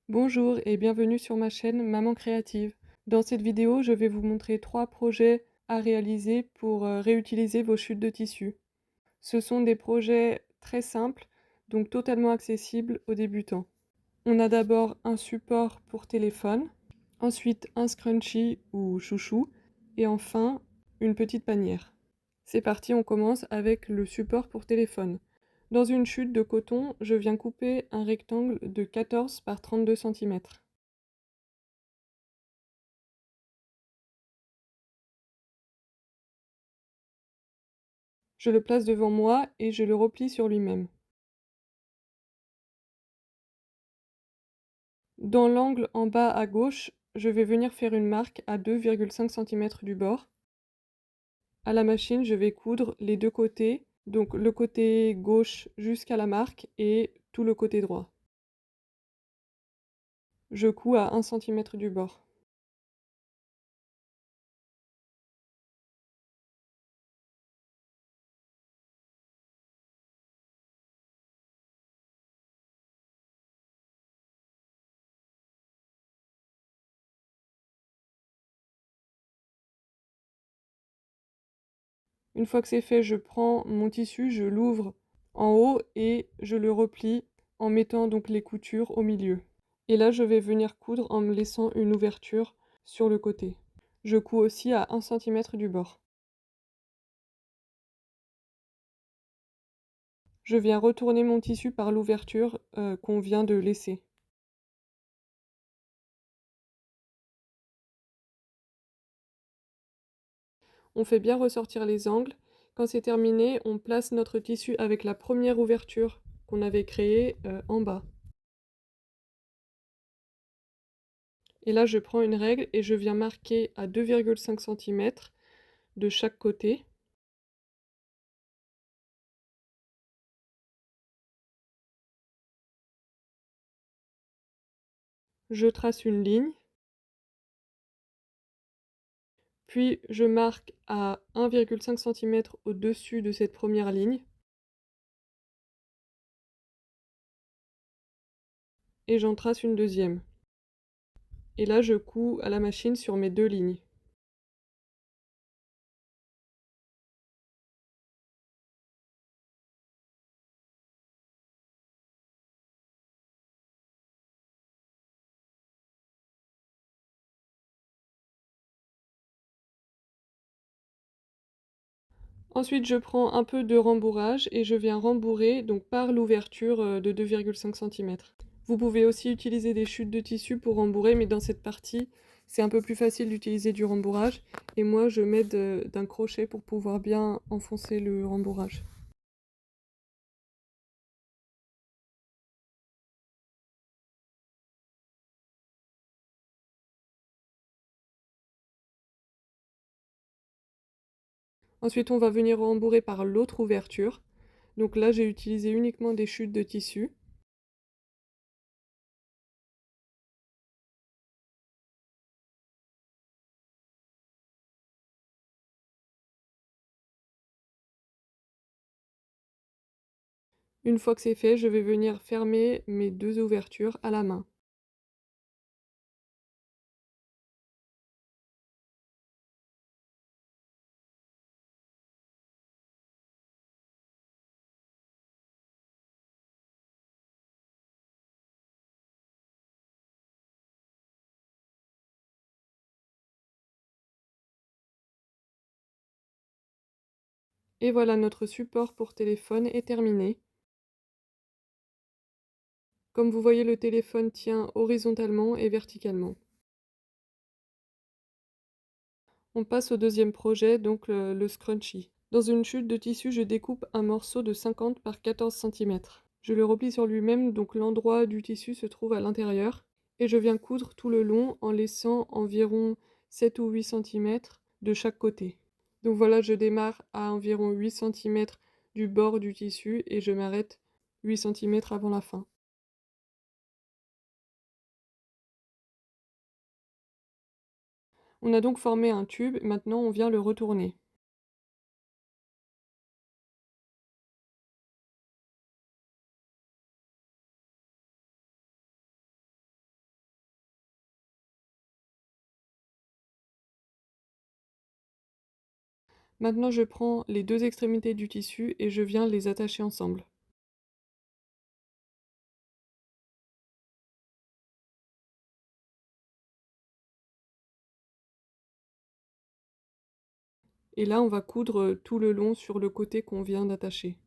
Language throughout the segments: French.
Bonjour et bienvenue sur ma chaîne Maman Créative. Dans cette vidéo, je vais vous montrer 3 projets à réaliser pour réutiliser vos chutes de tissu. Ce sont des projets très simples, donc totalement accessibles aux débutants. On a d'abord un support pour téléphone, ensuite un scrunchie ou chouchou, et enfin une petite panière. C'est parti, on commence avec le support pour téléphone. Dans une chute de coton, je viens couper un rectangle de 14 par 32 cm. Je le place devant moi et je le replie sur lui-même. Dans l'angle en bas à gauche, je vais venir faire une marque à 2,5 cm du bord. À la machine, je vais coudre les deux côtés, donc le côté gauche jusqu'à la marque et tout le côté droit. Je couds à 1 cm du bord. Une fois que c'est fait, je prends mon tissu, je l'ouvre en haut et je le replie en mettant donc les coutures au milieu. Et là, je vais venir coudre en me laissant une ouverture sur le côté. Je couds aussi à 1 cm du bord. Je viens retourner mon tissu par l'ouverture qu'on vient de laisser. On fait bien ressortir les angles. Quand c'est terminé, on place notre tissu avec la première ouverture qu'on avait créée en bas. Et là, je prends une règle et je viens marquer à 2,5 cm de chaque côté. Je trace une ligne, puis je marque à 1,5 cm au-dessus de cette première ligne et j'en trace une deuxième. Et là, je couds à la machine sur mes deux lignes. Ensuite, je prends un peu de rembourrage et je viens rembourrer donc par l'ouverture de 2,5 cm. Vous pouvez aussi utiliser des chutes de tissu pour rembourrer, mais dans cette partie, c'est un peu plus facile d'utiliser du rembourrage. Et moi, je m'aide d'un crochet pour pouvoir bien enfoncer le rembourrage. Ensuite, on va venir rembourrer par l'autre ouverture. Donc là, j'ai utilisé uniquement des chutes de tissu. Une fois que c'est fait, je vais venir fermer mes deux ouvertures à la main. Et voilà, notre support pour téléphone est terminé. Comme vous voyez, le téléphone tient horizontalement et verticalement. On passe au deuxième projet, donc le scrunchie. Dans une chute de tissu, je découpe un morceau de 50 par 14 cm. Je le replie sur lui-même, donc l'endroit du tissu se trouve à l'intérieur, et je viens coudre tout le long en laissant environ 7 ou 8 cm de chaque côté. Donc voilà, je démarre à environ 8 cm du bord du tissu et je m'arrête 8 cm avant la fin. On a donc formé un tube, maintenant on vient le retourner. Maintenant, je prends les deux extrémités du tissu et je viens les attacher ensemble. Et là, on va coudre tout le long sur le côté qu'on vient d'attacher.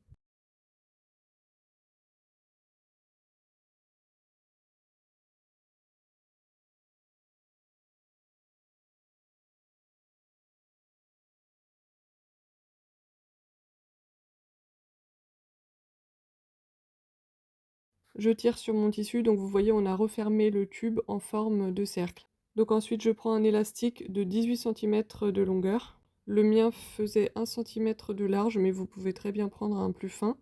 Je tire sur mon tissu, donc vous voyez, on a refermé le tube en forme de cercle. Donc ensuite, je prends un élastique de 18 cm de longueur. Le mien faisait 1 cm de large, mais vous pouvez très bien prendre un plus fin.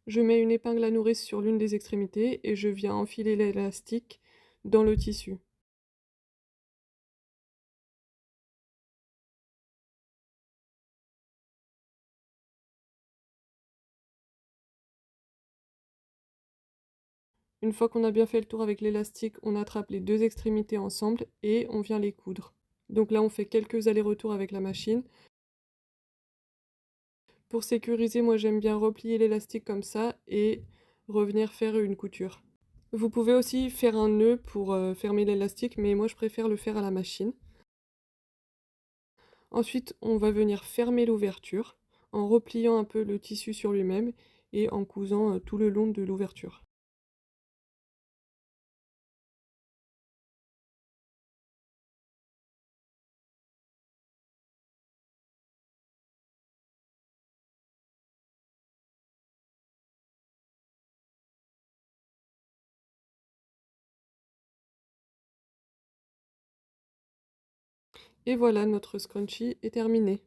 Je mets une épingle à nourrice sur l'une des extrémités et je viens enfiler l'élastique dans le tissu. Une fois qu'on a bien fait le tour avec l'élastique, on attrape les deux extrémités ensemble et on vient les coudre. Donc là, on fait quelques allers-retours avec la machine. Pour sécuriser, moi j'aime bien replier l'élastique comme ça et revenir faire une couture. Vous pouvez aussi faire un nœud pour fermer l'élastique, mais moi je préfère le faire à la machine. Ensuite, on va venir fermer l'ouverture en repliant un peu le tissu sur lui-même et en cousant tout le long de l'ouverture. Et voilà, notre scrunchie est terminé.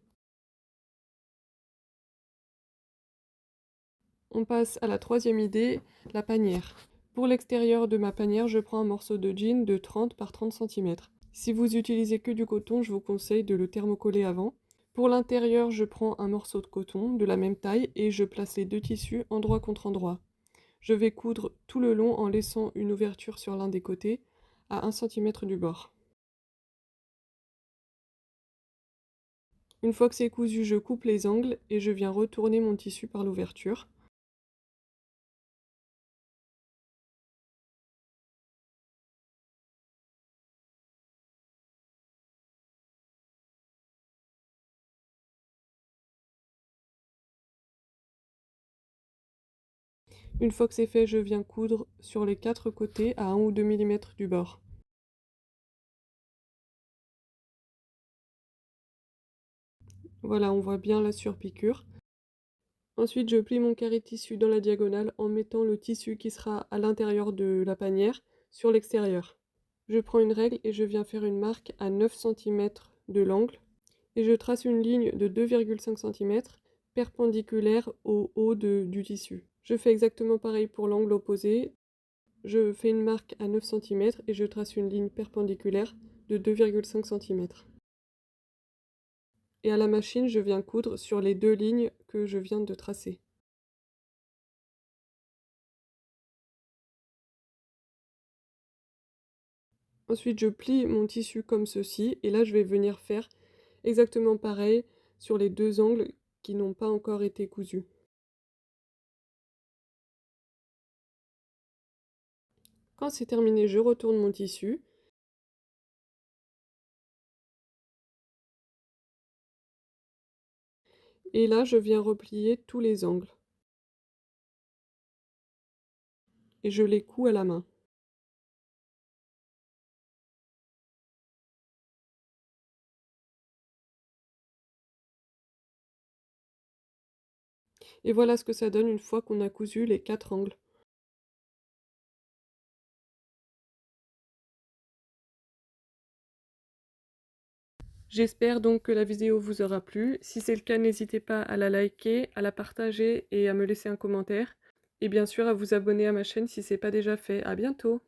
On passe à la troisième idée, la panière. Pour l'extérieur de ma panière, je prends un morceau de jean de 30 par 30 cm. Si vous utilisez que du coton, je vous conseille de le thermocoller avant. Pour l'intérieur, je prends un morceau de coton de la même taille et je place les deux tissus endroit contre endroit. Je vais coudre tout le long en laissant une ouverture sur l'un des côtés à 1 cm du bord. Une fois que c'est cousu, je coupe les angles et je viens retourner mon tissu par l'ouverture. Une fois que c'est fait, je viens coudre sur les quatre côtés à 1 ou 2 mm du bord. Voilà, on voit bien la surpiqûre. Ensuite, je plie mon carré de tissu dans la diagonale en mettant le tissu qui sera à l'intérieur de la panière sur l'extérieur. Je prends une règle et je viens faire une marque à 9 cm de l'angle et je trace une ligne de 2,5 cm perpendiculaire au haut du tissu. Je fais exactement pareil pour l'angle opposé. Je fais une marque à 9 cm et je trace une ligne perpendiculaire de 2,5 cm. Et à la machine, je viens coudre sur les deux lignes que je viens de tracer. Ensuite, je plie mon tissu comme ceci et là, je vais venir faire exactement pareil sur les deux angles qui n'ont pas encore été cousus. Quand c'est terminé, je retourne mon tissu. Et là, je viens replier tous les angles. Et je les couds à la main. Et voilà ce que ça donne une fois qu'on a cousu les quatre angles. J'espère donc que la vidéo vous aura plu. Si c'est le cas, n'hésitez pas à la liker, à la partager et à me laisser un commentaire. Et bien sûr à vous abonner à ma chaîne si ce n'est pas déjà fait. À bientôt!